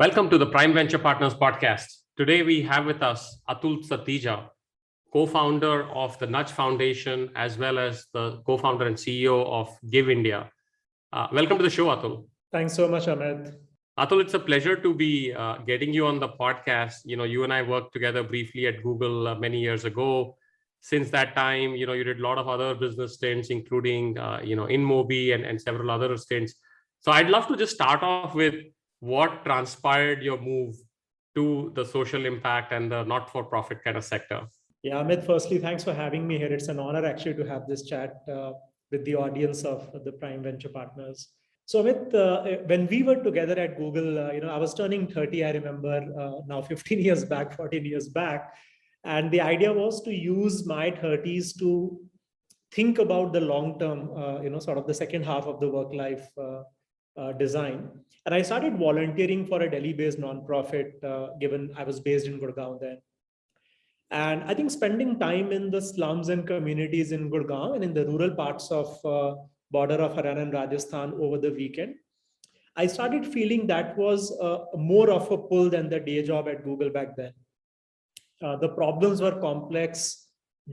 Welcome to the Prime Venture Partners podcast. Today we have with us Atul Satija, co-founder of the Nudge Foundation, as well as the co-founder and CEO of GiveIndia. Welcome to the show, Atul. Thanks so much, Amit. Atul, it's a pleasure to be getting you on the podcast. You and I worked together briefly at Google many years ago. Since that time, you did a lot of other business stints, including, InMobi and several other stints. So I'd love to just start off with what transpired your move to the social impact and the not-for-profit kind of sector. Yeah, Amit, firstly, thanks for having me here. It's an honor actually to have this chat with the audience of the Prime Venture Partners. So Amit, when we were together at Google, I was turning 30, I remember now 15 years back, 14 years back. And the idea was to use my 30s to think about the long-term, sort of the second half of the work life design. And I started volunteering for a Delhi-based nonprofit, given I was based in Gurgaon then. And I think spending time in the slums and communities in Gurgaon and in the rural parts of border of Haryana and Rajasthan over the weekend, I started feeling that was more of a pull than the day job at Google back then. The problems were complex,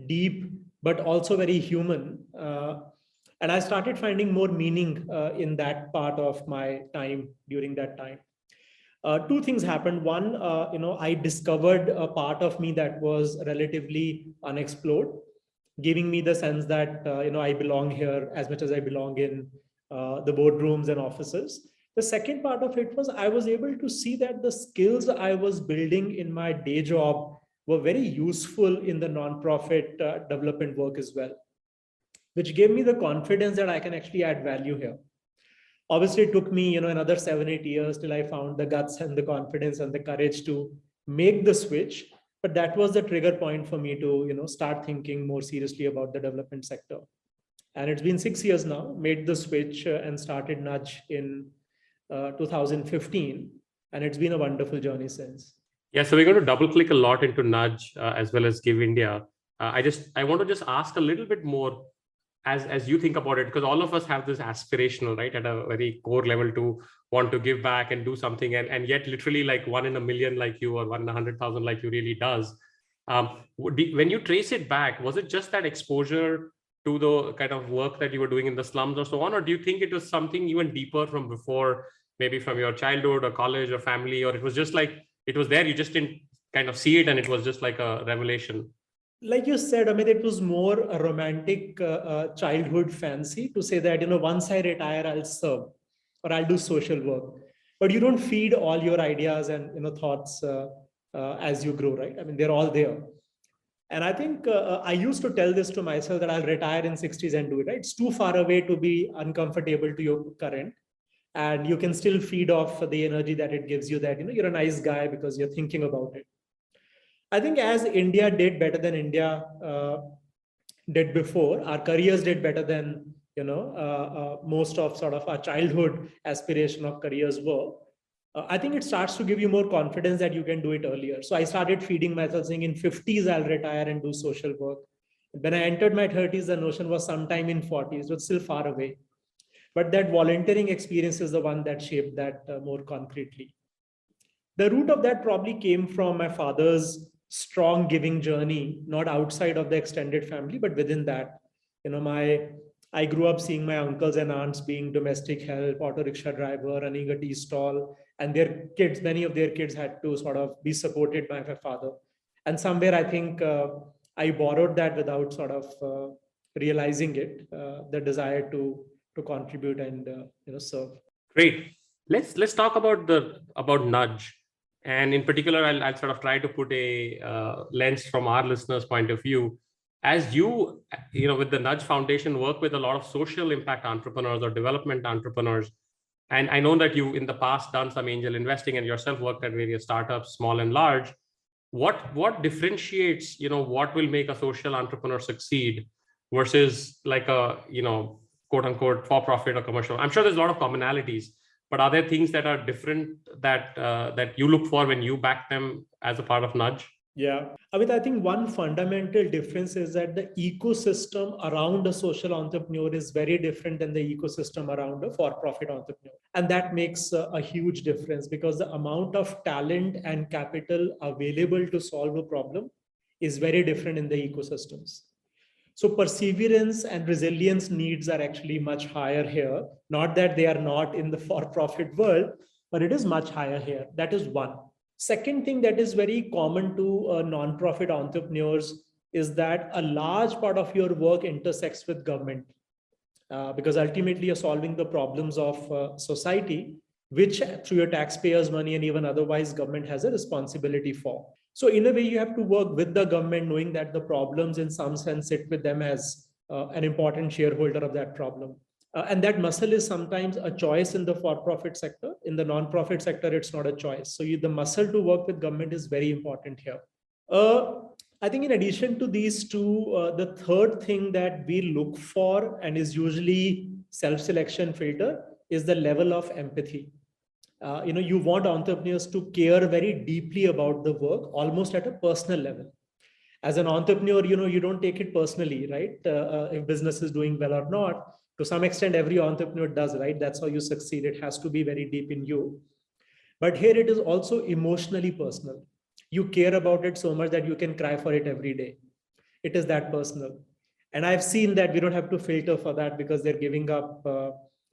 deep, but also very human. And I started finding more meaning in that part of my time during that time. Two things happened. One, I discovered a part of me that was relatively unexplored, giving me the sense that, I belong here as much as I belong in the boardrooms and offices. The second part of it was I was able to see that the skills I was building in my day job were very useful in the nonprofit development work as well, which gave me the confidence that I can actually add value here. Obviously, it took me, another 7-8 years till I found the guts and the confidence and the courage to make the switch. But that was the trigger point for me to, start thinking more seriously about the development sector. And it's been 6 years now, made the switch and started Nudge in 2015. And it's been a wonderful journey since. Yeah, so we're going to double click a lot into Nudge as well as GiveIndia. I want to just ask a little bit more as you think about it, because all of us have this aspirational, right, at a very core level to want to give back and do something, and yet literally like 1 in a million like you or 1 in 100,000 like you really does. When you trace it back, was it just that exposure to the kind of work that you were doing in the slums or so on, or do you think it was something even deeper from before, maybe from your childhood or college or family, or it was just like it was there, you just didn't kind of see it and it was just like a revelation? Like you said, Amit, it was more a romantic childhood fancy to say that, once I retire, I'll serve or I'll do social work. But you don't feed all your ideas and, thoughts as you grow, right? I mean, they're all there. And I think I used to tell this to myself that I'll retire in 60s and do it, right? It's too far away to be uncomfortable to your current. And you can still feed off the energy that it gives you that, you're a nice guy because you're thinking about it. I think as India did better than India did before, our careers did better than, most of sort of our childhood aspiration of careers were. I think it starts to give you more confidence that you can do it earlier. So I started feeding myself saying in 50s, I'll retire and do social work. When I entered my 30s, the notion was sometime in 40s, but still far away. But that volunteering experience is the one that shaped that more concretely. The root of that probably came from my father's strong giving journey, not outside of the extended family, but within that. I grew up seeing my uncles and aunts being domestic help, auto rickshaw driver, running a tea stall, and their kids, many of their kids had to sort of be supported by my father. And somewhere I think I borrowed that without sort of realizing it, the desire to contribute and serve. Great. Let's talk about Nudge. And in particular, I'll sort of try to put a lens from our listeners' point of view. As you with the Nudge Foundation, work with a lot of social impact entrepreneurs or development entrepreneurs. And I know that you in the past done some angel investing and yourself worked at various startups, small and large. What differentiates, what will make a social entrepreneur succeed versus like a, quote unquote, for-profit or commercial? I'm sure there's a lot of commonalities. But are there things that are different that you look for when you back them as a part of Nudge? Yeah. I think one fundamental difference is that the ecosystem around a social entrepreneur is very different than the ecosystem around a for-profit entrepreneur. And that makes a huge difference because the amount of talent and capital available to solve a problem is very different in the ecosystems. So perseverance and resilience needs are actually much higher here. Not that they are not in the for-profit world, but it is much higher here. That is one. Second thing that is very common to non-profit entrepreneurs is that a large part of your work intersects with government, because ultimately you're solving the problems of society, which through your taxpayers' money and even otherwise government has a responsibility for. So in a way, you have to work with the government, knowing that the problems in some sense sit with them as an important shareholder of that problem. And that muscle is sometimes a choice in the for-profit sector. In the non-profit sector, it's not a choice. So the muscle to work with government is very important here. I think in addition to these two, the third thing that we look for and is usually self-selection filter is the level of empathy. You want entrepreneurs to care very deeply about the work, almost at a personal level. As an entrepreneur, you don't take it personally, right? If business is doing well or not, to some extent, every entrepreneur does, right? That's how you succeed. It has to be very deep in you. But here it is also emotionally personal. You care about it so much that you can cry for it every day. It is that personal. And I've seen that we don't have to filter for that because they're giving up,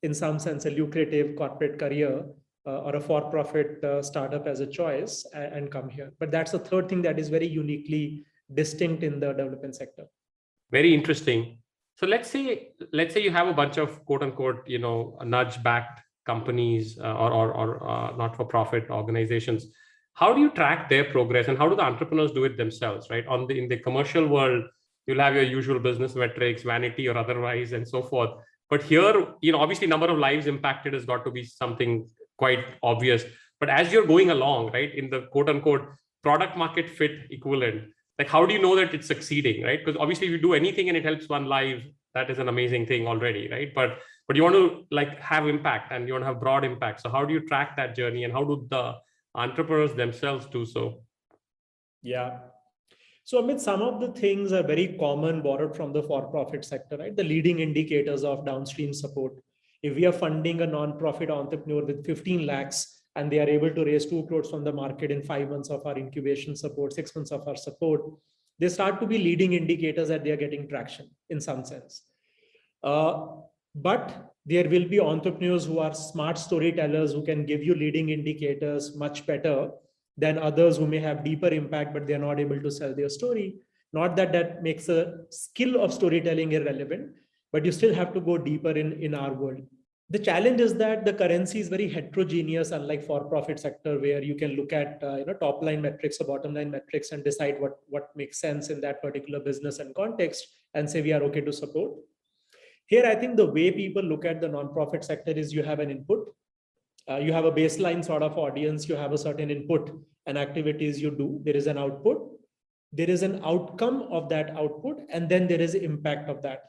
in some sense, a lucrative corporate career or a for-profit startup as a choice and come here. But that's the third thing that is very uniquely distinct in the development sector. Very interesting. So let's say you have a bunch of quote unquote, nudge backed companies or not-for-profit organizations. How do you track their progress and how do the entrepreneurs do it themselves, right? In the commercial world, you'll have your usual business metrics, vanity or otherwise, and so forth. But here, obviously number of lives impacted has got to be something quite obvious. But as you're going along, right, in the quote unquote product market fit equivalent, like how do you know that it's succeeding, right? Because obviously if you do anything and it helps one life, that is an amazing thing already, right? But you want to like have impact and you want to have broad impact. So how do you track that journey and how do the entrepreneurs themselves do so? Yeah. So Amit, some of the things are very common borrowed from the for-profit sector, right? The leading indicators of downstream support. If we are funding a non-profit entrepreneur with 15 lakhs and they are able to raise 2 crores from the market in 5 months of our incubation support, 6 months of our support, they start to be leading indicators that they are getting traction in some sense. But there will be entrepreneurs who are smart storytellers who can give you leading indicators much better than others who may have deeper impact, but they're not able to sell their story. Not that that makes a skill of storytelling irrelevant, but you still have to go deeper in our world. The challenge is that the currency is very heterogeneous, unlike for-profit sector, where you can look at top line metrics or bottom line metrics and decide what makes sense in that particular business and context and say we are okay to support. Here, I think the way people look at the non-profit sector is you have an input, you have a baseline sort of audience, you have a certain input and activities you do, there is an output, there is an outcome of that output, and then there is impact of that.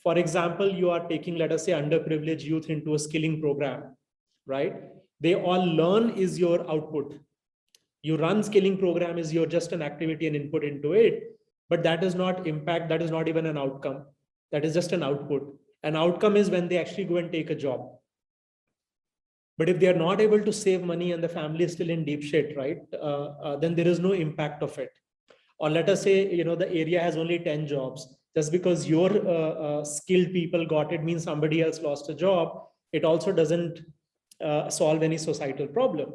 For example, you are taking, let us say, underprivileged youth into a skilling program, right? They all learn is your output. You run skilling program is your just an activity and input into it, but that is not impact, that is not even an outcome. That is just an output. An outcome is when they actually go and take a job. But if they are not able to save money and the family is still in deep shit, right? Then there is no impact of it. Or let us say, the area has only 10 jobs. Just because your skilled people got it means somebody else lost a job. It also doesn't solve any societal problem.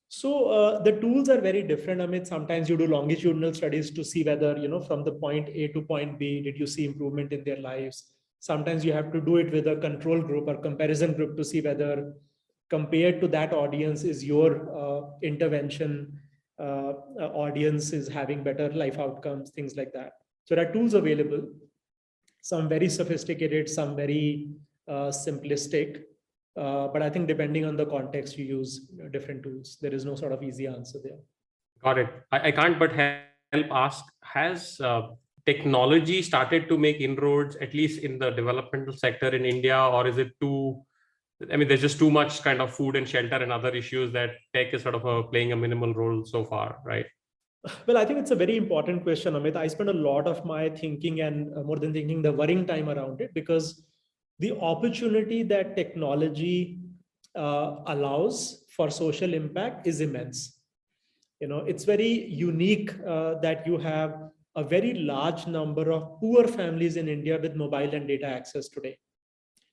So the tools are very different. Amit, sometimes you do longitudinal studies to see whether, from the point A to point B, did you see improvement in their lives? Sometimes you have to do it with a control group or comparison group to see whether compared to that audience is your intervention audience is having better life outcomes, things like that. So there are tools available, some very sophisticated, some very simplistic. But I think depending on the context, you use different tools. There is no sort of easy answer there. Got it. I can't but help ask, has technology started to make inroads, at least in the developmental sector in India, or is it there's just too much kind of food and shelter and other issues that tech is sort of playing a minimal role so far, right? Well, I think it's a very important question, Amit. I spend a lot of my thinking and more than thinking, the worrying time around it, because the opportunity that technology allows for social impact is immense. It's very unique that you have a very large number of poor families in India with mobile and data access today.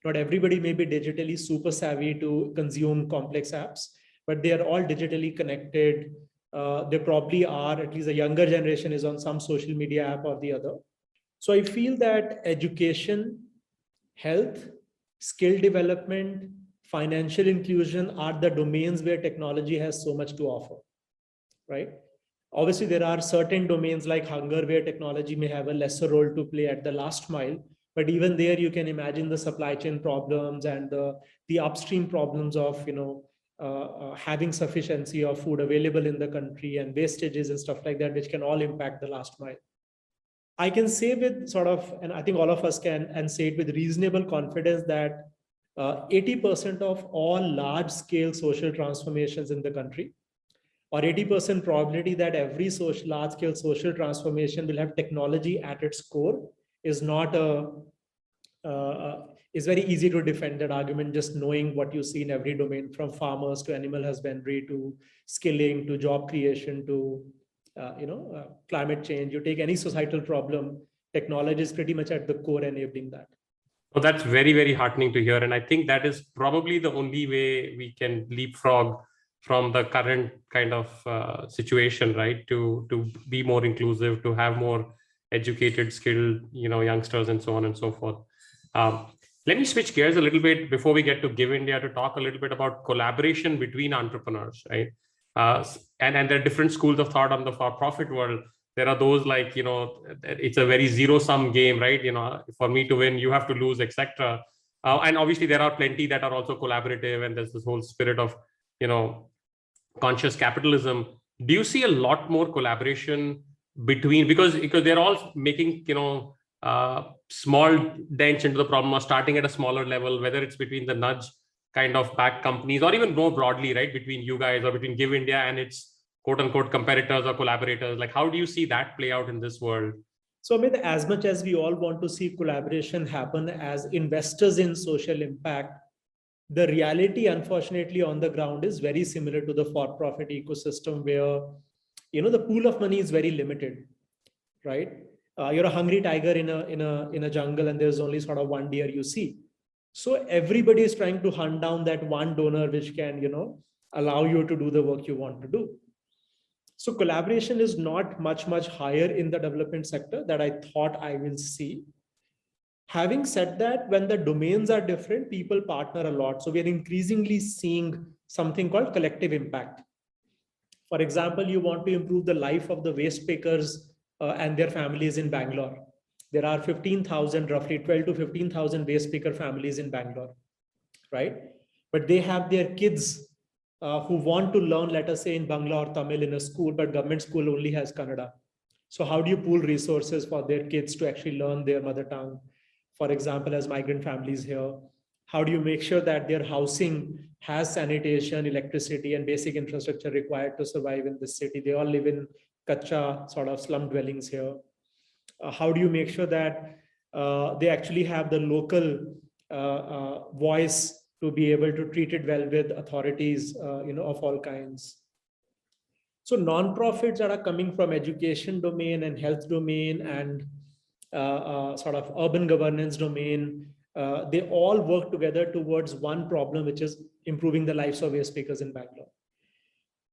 Not everybody may be digitally super savvy to consume complex apps, but they are all digitally connected. They probably are, at least the younger generation is on some social media app or the other. So I feel that education, health, skill development, financial inclusion are the domains where technology has so much to offer, right? Obviously, there are certain domains like hunger where technology may have a lesser role to play at the last mile. But even there, you can imagine the supply chain problems and the upstream problems of having sufficiency of food available in the country and wastages and stuff like that, which can all impact the last mile. I can say with sort of, and I think all of us can, and say it with reasonable confidence that 80% of all large scale social transformations in the country, or 80% probability that every large scale social transformation will have technology at its core, is not is very easy to defend that argument, just knowing what you see in every domain, from farmers to animal husbandry to skilling to job creation to climate change. You take any societal problem, technology is pretty much at the core enabling that. Well, that's very, very heartening to hear. And I think that is probably the only way we can leapfrog from the current kind of situation, right? To be more inclusive, to have more educated, skilled, youngsters, and so on and so forth. Let me switch gears a little bit before we get to GiveIndia to talk a little bit about collaboration between entrepreneurs, right? And there are different schools of thought on the for-profit world. There are those like, it's a very zero-sum game, right? For me to win, you have to lose, etc. And obviously, there are plenty that are also collaborative, and there's this whole spirit of, conscious capitalism. Do you see a lot more collaboration between, because they're all making, small dents into the problem, or starting at a smaller level, whether it's between the nudge kind of back companies, or even more broadly, right, between you guys or between GiveIndia and its quote unquote competitors or collaborators? Like, how do you see that play out in this world? So, Amit, as much as we all want to see collaboration happen as investors in social impact, the reality, unfortunately, on the ground is very similar to the for-profit ecosystem, where the pool of money is very limited, right? You're a hungry tiger in a jungle, and there's only sort of one deer you see. So everybody is trying to hunt down that one donor which can allow you to do the work you want to do. So collaboration is not much higher in the development sector that I thought I will see. Having said that, when the domains are different, people partner a lot. So we are increasingly seeing something called collective impact. For example, you want to improve the life of the waste pickers and their families in Bangalore. There are 15,000, roughly 12 to 15,000 waste picker families in Bangalore, right? But they have their kids who want to learn, let us say, in Bangla or Tamil in a school, but government school only has Kannada. So how do you pool resources for their kids to actually learn their mother tongue? For example, as migrant families here, how do you make sure that their housing has sanitation, electricity, and basic infrastructure required to survive in this city? They all live in kacha sort of slum dwellings here. How do you make sure that they actually have the local voice to be able to treat it well with authorities, of all kinds? So non-profits that are coming from education domain and health domain and sort of urban governance domain, they all work together towards one problem, which is improving the lives of waste pickers in Bangalore.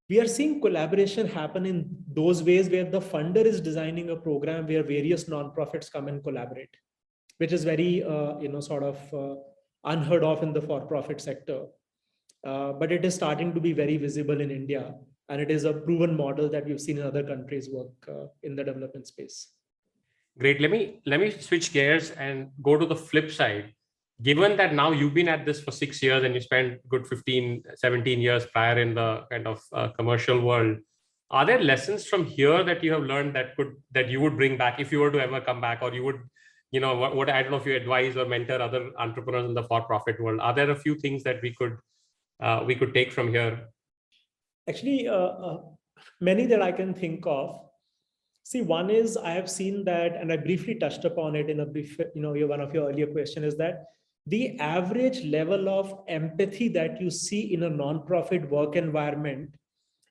We are seeing collaboration happen in those ways where the funder is designing a program where various non-profits come and collaborate, which is very, sort of unheard of in the for-profit sector. But it is starting to be very visible in India. And it is a proven model that we've seen in other countries work in the development space. Great. Let me switch gears and go to the flip side. Given that now you've been at this for 6 years and you spent good 15, 17 years prior in the kind of commercial world, are there lessons from here that you have learned that you would bring back if you were to ever come back, or you would, what I don't know if you advise or mentor other entrepreneurs in the for-profit world? Are there a few things that we could take from here? Actually, many that I can think of. See, one is I have seen that, and I briefly touched upon it in a brief, one of your earlier question is that the average level of empathy that you see in a non-profit work environment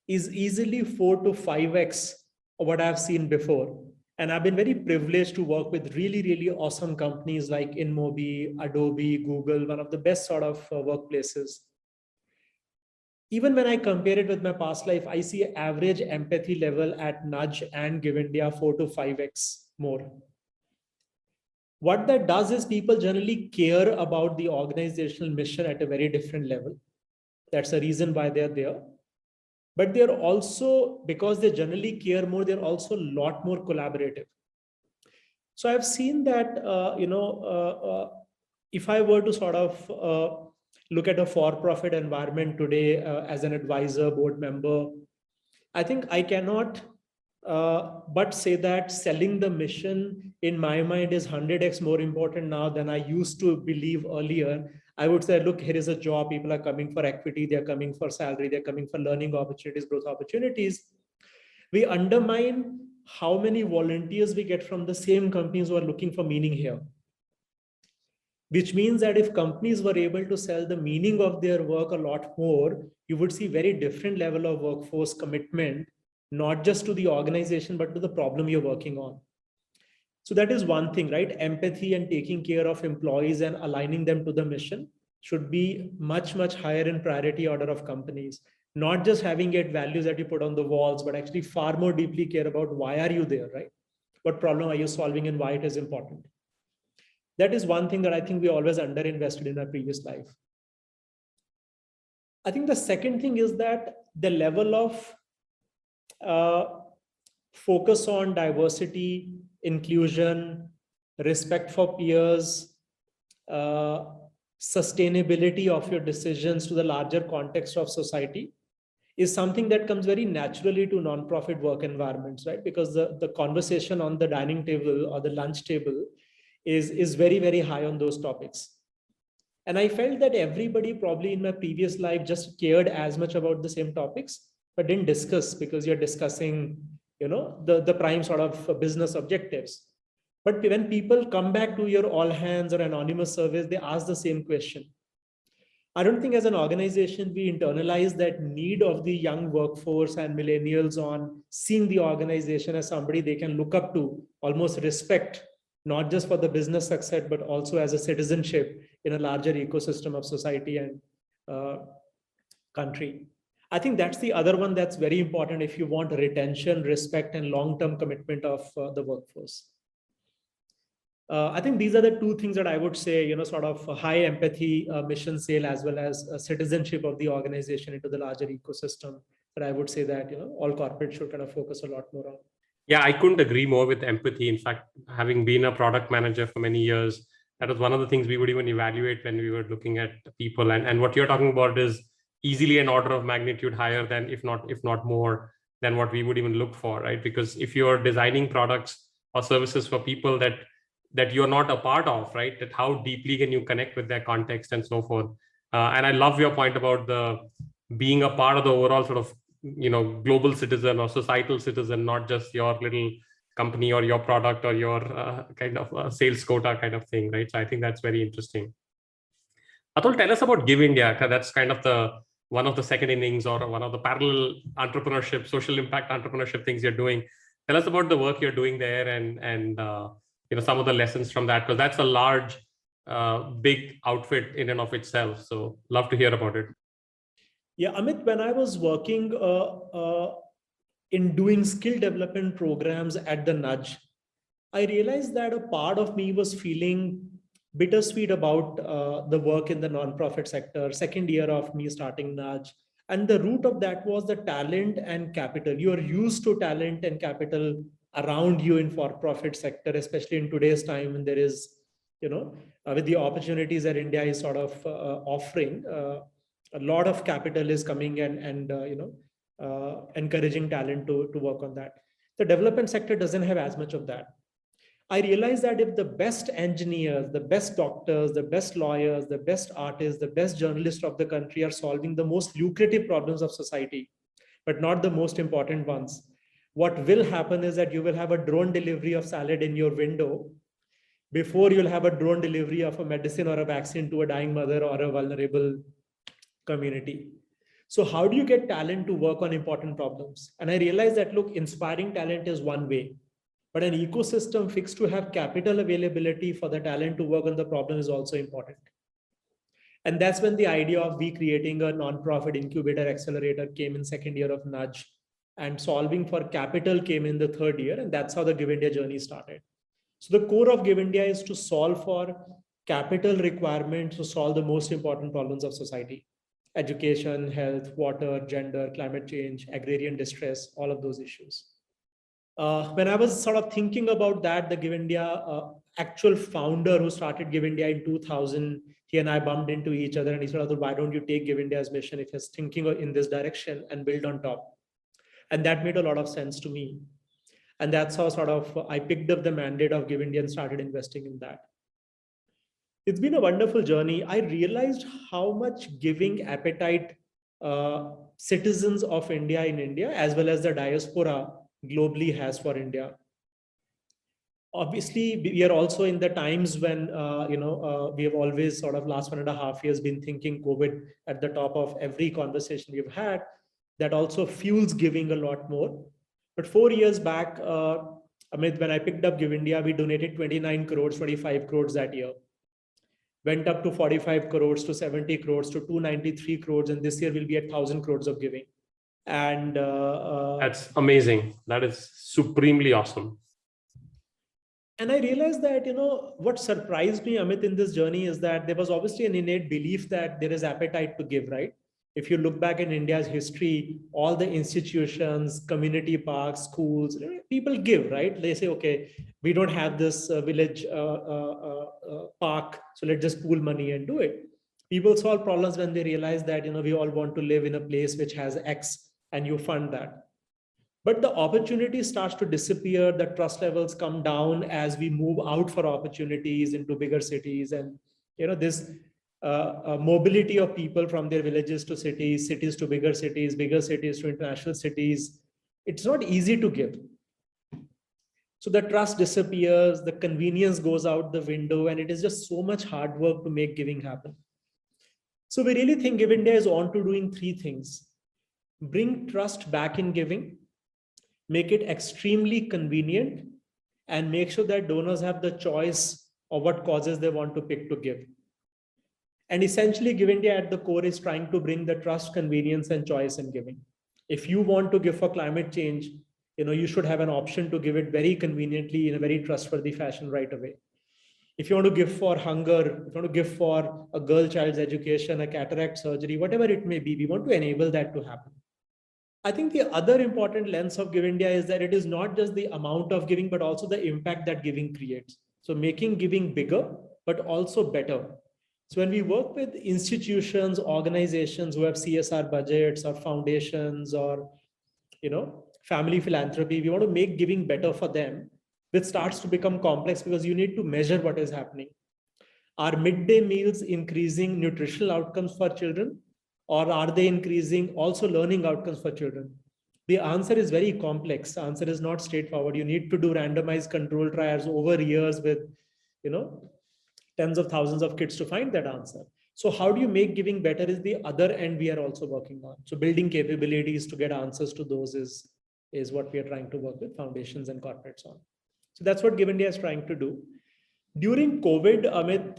is easily 4 to 5x of what I've seen before. And I've been very privileged to work with really, really awesome companies like InMobi, Adobe, Google, one of the best sort of workplaces. Even when I compare it with my past life, I see average empathy level at Nudge and GiveIndia 4 to 5x more. What that does is people generally care about the organizational mission at a very different level. That's the reason why they're there. But they're also, because they generally care more, they're also a lot more collaborative. So I've seen that, if I were to sort of look at a for-profit environment today as an advisor, board member, I think I cannot but say that selling the mission in my mind is 100x more important now than I used to believe earlier. I would say, look, here is a job. People are coming for equity. They're coming for salary. They're coming for learning opportunities, growth opportunities. We undermine how many volunteers we get from the same companies who are looking for meaning here. Which means that if companies were able to sell the meaning of their work a lot more, you would see very different level of workforce commitment, not just to the organization, but to the problem you're working on. So that is one thing, right? Empathy and taking care of employees and aligning them to the mission should be much, much higher in priority order of companies. Not just having it values that you put on the walls, but actually far more deeply care about why are you there, right? What problem are you solving and why it is important. That is one thing that I think we always underinvested in our previous life. I think the second thing is that the level of focus on diversity, inclusion, respect for peers, sustainability of your decisions to the larger context of society is something that comes very naturally to nonprofit work environments, right? Because the conversation on the dining table or the lunch table is very, very high on those topics. And I felt that everybody probably in my previous life just cared as much about the same topics, but didn't discuss because you're discussing, the prime sort of business objectives. But when people come back to your all hands or anonymous surveys, they ask the same question. I don't think as an organization, we internalize that need of the young workforce and millennials on seeing the organization as somebody they can look up to, almost respect, not just for the business success, but also as a citizenship in a larger ecosystem of society and country. I think that's the other one that's very important if you want retention, respect, and long-term commitment of the workforce. I think these are the two things that I would say, sort of high empathy mission sale as well as citizenship of the organization into the larger ecosystem. But I would say that, all corporates should kind of focus a lot more on. Yeah, I couldn't agree more with empathy. In fact, having been a product manager for many years, that was one of the things we would even evaluate when we were looking at people. And what you're talking about is easily an order of magnitude higher than, if not more, than what we would even look for, right? Because if you're designing products or services for people that you're not a part of, right? That how deeply can you connect with their context and so forth. And I love your point about the being a part of the overall sort of, global citizen or societal citizen, not just your little company or your product or your kind of sales quota kind of thing, right? So I think that's very interesting. Atul, tell us about GiveIndia. That's kind of one of the second innings or one of the parallel entrepreneurship, social impact entrepreneurship things you're doing. Tell us about the work you're doing there and some of the lessons from that, because that's a large, big outfit in and of itself. So love to hear about it. Yeah, Amit, when I was working in doing skill development programs at the Nudge, I realized that a part of me was feeling bittersweet about the work in the nonprofit sector, second year of me starting Nudge. And the root of that was the talent and capital. You are used to talent and capital around you in for-profit sector, especially in today's time when there is, with the opportunities that India is sort of offering, a lot of capital is coming and encouraging talent to work on that. The development sector doesn't have as much of that. I realized that if the best engineers, the best doctors, the best lawyers, the best artists, the best journalists of the country are solving the most lucrative problems of society, but not the most important ones, what will happen is that you will have a drone delivery of salad in your window before you'll have a drone delivery of a medicine or a vaccine to a dying mother or a vulnerable community. So how do you get talent to work on important problems? And I realized that, look, inspiring talent is one way, but an ecosystem fixed to have capital availability for the talent to work on the problem is also important. And that's when the idea of we creating a non-profit incubator accelerator came in second year of Nudge, and solving for capital came in the third year. And that's how the GiveIndia journey started. So the core of GiveIndia is to solve for capital requirements to solve the most important problems of society: education, health, water, gender, climate change, agrarian distress, all of those issues. When I was sort of thinking about that, the GiveIndia actual founder who started GiveIndia in 2000, he and I bumped into each other, and he said, why don't you take GiveIndia's mission if he's thinking in this direction and build on top? And that made a lot of sense to me. And that's how sort of I picked up the mandate of GiveIndia and started investing in that. It's been a wonderful journey. I realized how much giving appetite citizens of India in India, as well as the diaspora globally, has for India. Obviously, we are also in the times when, we have always sort of last 1.5 years been thinking COVID at the top of every conversation we've had. That also fuels giving a lot more. But 4 years back, Amit, when I picked up GiveIndia, we donated 29 crores, 25 crores that year. Went up to 45 crores, to 70 crores, to 293 crores. And this year will be at 1,000 crores of giving. And that's amazing. That is supremely awesome. And I realized that, what surprised me, Amit, in this journey is that there was obviously an innate belief that there is appetite to give, right? If you look back in India's history, all the institutions, community parks, schools, people give, right? They say, okay, we don't have this village park, so let's just pool money and do it. People solve problems when they realize that, we all want to live in a place which has X, and you fund that. But the opportunity starts to disappear, the trust levels come down as we move out for opportunities into bigger cities. And, this mobility of people from their villages to cities, cities to bigger cities to international cities, it's not easy to give. So the trust disappears, the convenience goes out the window, and it is just so much hard work to make giving happen. So we really think GiveIndia is on to doing 3 things: bring trust back in giving, make it extremely convenient, and make sure that donors have the choice of what causes they want to pick to give. And essentially, GiveIndia at the core is trying to bring the trust, convenience, and choice in giving. If you want to give for climate change, you should have an option to give it very conveniently in a very trustworthy fashion right away. If you want to give for hunger, if you want to give for a girl child's education, a cataract surgery, whatever it may be, we want to enable that to happen. I think the other important lens of GiveIndia is that it is not just the amount of giving, but also the impact that giving creates. So making giving bigger, but also better. So when we work with institutions, organizations who have CSR budgets or foundations or, family philanthropy, we want to make giving better for them, which starts to become complex because you need to measure what is happening. Are midday meals increasing nutritional outcomes for children? Or are they increasing also learning outcomes for children? The answer is very complex. The answer is not straightforward. You need to do randomized control trials over years with, tens of thousands of kids to find that answer. So how do you make giving better is the other end we are also working on. So building capabilities to get answers to those is what we are trying to work with foundations and corporates on. So that's what GiveIndia is trying to do. During COVID, Amit,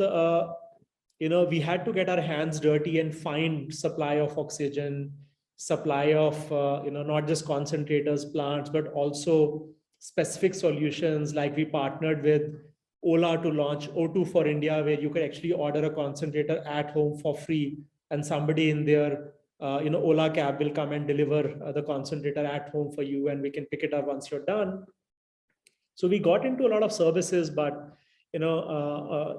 we had to get our hands dirty and find supply of oxygen, supply of, not just concentrators, plants, but also specific solutions. Like we partnered with Ola to launch O2 for India, where you could actually order a concentrator at home for free, and somebody in their, Ola cab will come and deliver the concentrator at home for you, and we can pick it up once you're done. So we got into a lot of services, but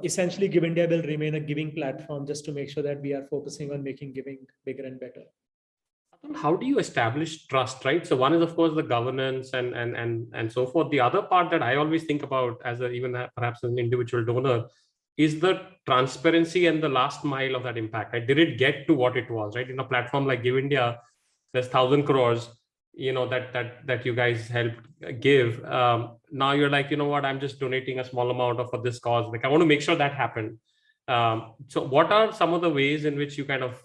essentially GiveIndia will remain a giving platform just to make sure that we are focusing on making giving bigger and better. How do you establish trust, right? So one is, of course, the governance and so forth. The other part that I always think about as perhaps as an individual donor is the transparency and the last mile of that impact. Right? Did it get to what it was, right? In a platform like GiveIndia, there's 1,000 crores. that you guys helped give. Now you're like, you know what, I'm just donating a small amount for this cause. Like, I want to make sure that happened. So what are some of the ways in which you kind of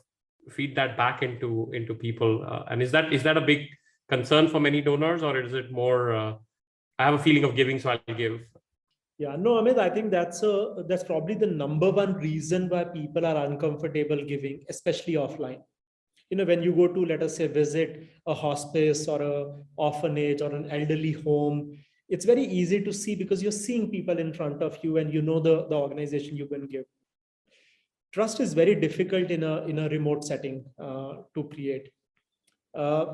feed that back into people? And is that a big concern for many donors, or is it more, I have a feeling of giving, so I'll give? Yeah, no, Amit, I think that's probably the number one reason why people are uncomfortable giving, especially offline. When you go to, let us say, visit a hospice or a orphanage or an elderly home, it's very easy to see because you're seeing people in front of you and you know the organization you can give. Trust is very difficult in a remote setting to create. Uh,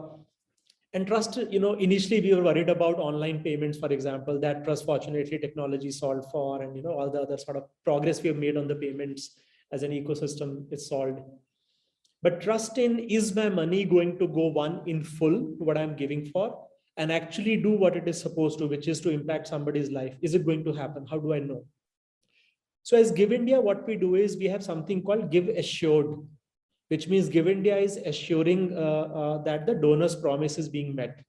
and trust, initially we were worried about online payments, for example. That trust, fortunately, technology solved for, and all the other sort of progress we have made on the payments as an ecosystem is solved. But trust in, is my money going to go one in full to what I'm giving for and actually do what it is supposed to, which is to impact somebody's life? Is it going to happen? How do I know? So as GiveIndia, what we do is we have something called Give Assured, which means GiveIndia is assuring that the donor's promise is being met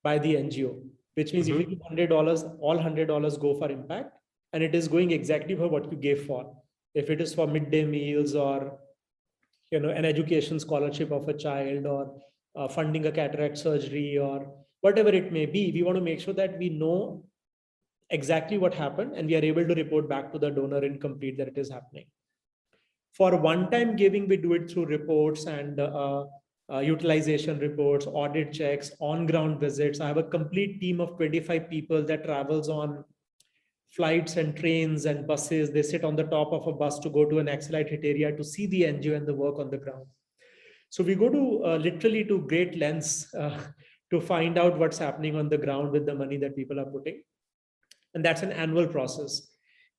by the NGO, which means if you give $100, all $100 go for impact, and it is going exactly for what you gave for. If it is for midday meals or an education scholarship of a child, or funding a cataract surgery, or whatever it may be, we want to make sure that we know exactly what happened and we are able to report back to the donor in complete that it is happening. For one-time giving, we do it through reports and utilization reports, audit checks, on-ground visits. I have a complete team of 25 people that travels on flights and trains and buses. They sit on the top of a bus to go to an Axelite hit area to see the NGO and the work on the ground. So we go to literally to great lengths to find out what's happening on the ground with the money that people are putting. And that's an annual process.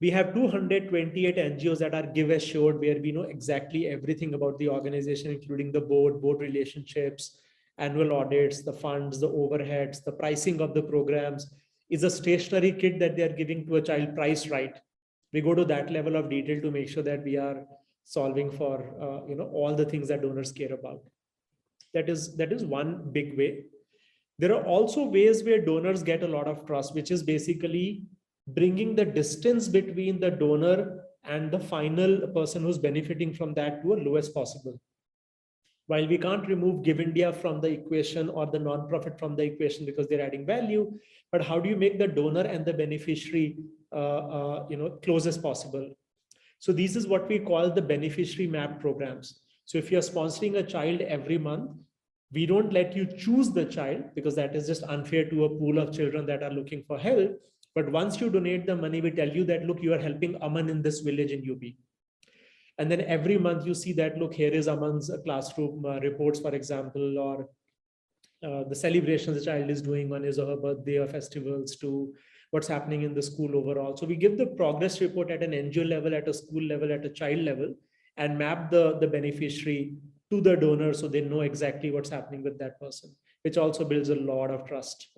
We have 228 NGOs that are Give Assured, where we know exactly everything about the organization, including the board relationships, annual audits, the funds, the overheads, the pricing of the programs. Is a stationary kit that they are giving to a child priced right? We go to that level of detail to make sure that we are solving for all the things that donors care about. That is one big way. There are also ways where donors get a lot of trust, which is basically bringing the distance between the donor and the final person who's benefiting from that to a lowest possible. While we can't remove GiveIndia from the equation or the nonprofit from the equation because they're adding value, but how do you make the donor and the beneficiary close as possible? So this is what we call the beneficiary map programs. So if you're sponsoring a child every month, we don't let you choose the child because that is just unfair to a pool of children that are looking for help. But once you donate the money, we tell you that, look, you are helping Aman in this village in UP. And then every month you see that, look, here is Aman's classroom reports, for example, or the celebrations the child is doing on his or her birthday or festivals, to what's happening in the school overall. So we give the progress report at an NGO level, at a school level, at a child level, and map the beneficiary to the donor so they know exactly what's happening with that person, which also builds a lot of trust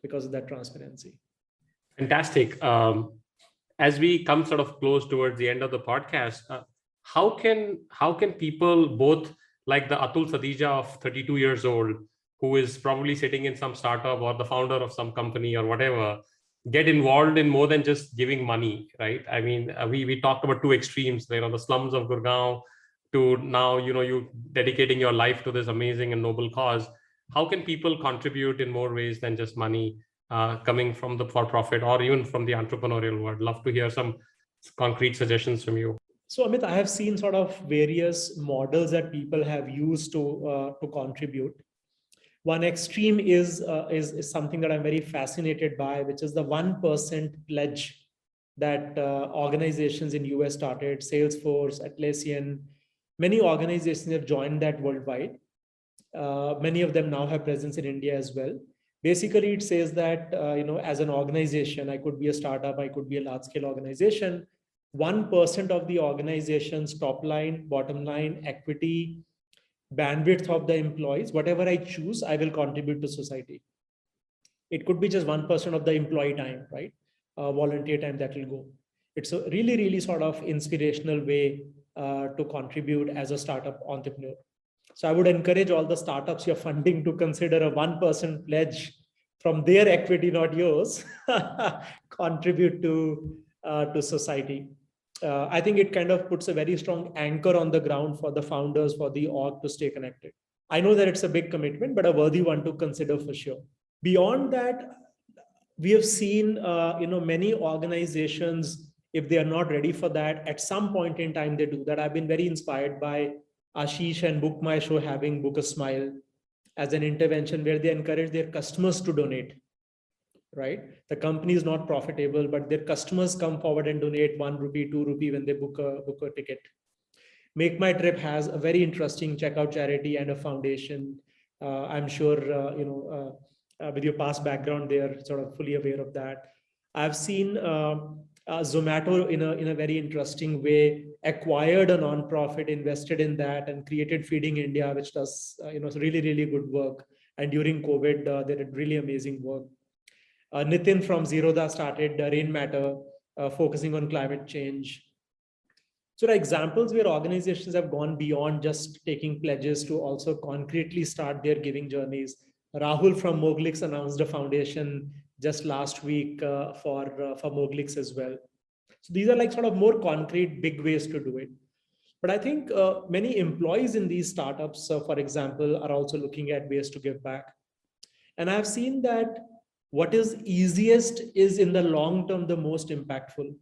because of that transparency. Fantastic. As we come sort of close towards the end of the podcast, how can people, both like the Atul Satija of 32 years old, who is probably sitting in some startup, or the founder of some company or whatever, get involved in more than just giving money, right? I mean, we talked about two extremes, the slums of Gurgaon, to now, you dedicating your life to this amazing and noble cause. How can people contribute in more ways than just money, coming from the for-profit or even from the entrepreneurial world? Love to hear some concrete suggestions from you. So Amit, I have seen sort of various models that people have used to contribute. One extreme is something that I'm very fascinated by, which is the 1% pledge that organizations in US started. Salesforce, Atlassian, many organizations have joined that worldwide. Many of them now have presence in India as well. Basically, it says that as an organization, I could be a startup, I could be a large-scale organization. 1% of the organization's top line, bottom line, equity, bandwidth of the employees, whatever I choose, I will contribute to society. It could be just 1% of the employee time, right? Volunteer time that will go. It's a really sort of inspirational way to contribute as a startup entrepreneur. So I would encourage all the startups you're funding to consider a 1% pledge from their equity, not yours, contribute to society. I think it kind of puts a very strong anchor on the ground for the founders, for the org to stay connected. I know that it's a big commitment, but a worthy one to consider for sure. Beyond that, we have seen many organizations, if they are not ready for that, at some point in time they do that. I've been very inspired by Ashish and Book My Show having Book a Smile as an intervention where they encourage their customers to donate, right? The company is not profitable, but their customers come forward and donate 1 rupee, 2 rupee when they book a ticket. Make My Trip has a very interesting checkout charity and a foundation. I'm sure, with your past background, they are sort of fully aware of that. I've seen Zomato in a very interesting way acquired a nonprofit, invested in that, and created Feeding India, which does really, really good work. And during COVID, they did really amazing work. Nitin from Zerodha started Rain Matter, focusing on climate change. So there are examples where organizations have gone beyond just taking pledges to also concretely start their giving journeys. Rahul from Moglix announced a foundation just last week for Moglix as well. So these are like sort of more concrete, big ways to do it. But I think many employees in these startups, for example, are also looking at ways to give back. And I've seen that what is easiest is in the long term the most impactful.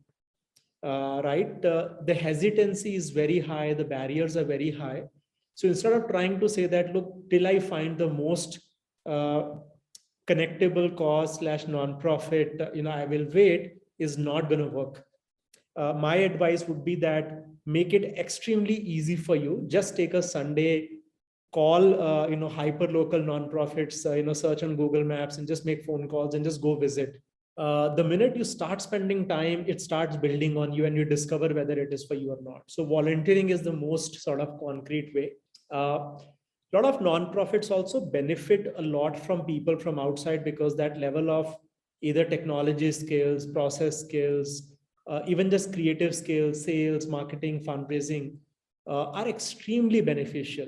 Right? The hesitancy is very high, the barriers are very high. So instead of trying to say that, look, till I find the most connectable cause / nonprofit, I will wait, is not going to work. My advice would be that make it extremely easy for you. Just take a Sunday, call, hyper local nonprofits, search on Google Maps and just make phone calls and just go visit. The minute you start spending time, it starts building on you and you discover whether it is for you or not. So volunteering is the most sort of concrete way. A lot of nonprofits also benefit a lot from people from outside because that level of either technology skills, process skills, even just creative skills, sales, marketing, fundraising are extremely beneficial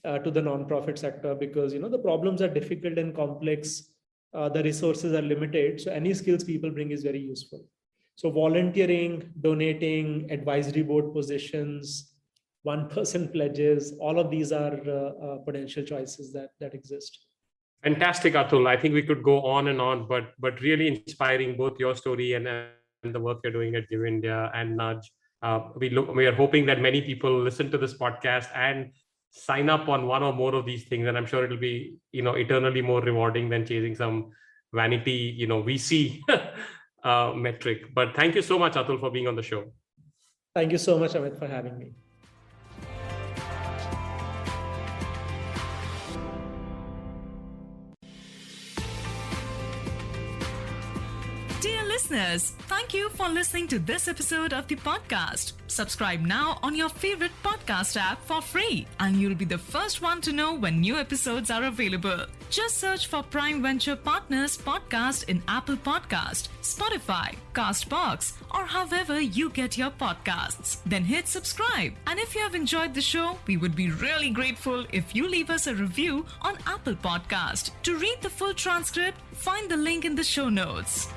to the nonprofit sector because the problems are difficult and complex. The resources are limited. So any skills people bring is very useful. So volunteering, donating, advisory board positions, 1% pledges, all of these are potential choices that exist. Fantastic, Atul. I think we could go on and on, but really inspiring, both your story and the work you're doing at GiveIndia and Nudge. We are hoping that many people listen to this podcast and sign up on one or more of these things, and I'm sure it'll be eternally more rewarding than chasing some vanity VC metric. But thank you so much, Atul, for being on the show. Thank you so much, Amit, for having me. Dear listeners, thank you for listening to this episode of the podcast. Subscribe now on your favorite podcast app for free, and you'll be the first one to know when new episodes are available. Just search for Prime Venture Partners podcast in Apple Podcast, Spotify, Castbox, or however you get your podcasts. Then hit subscribe. And if you have enjoyed the show, we would be really grateful if you leave us a review on Apple Podcast. To read the full transcript, find the link in the show notes.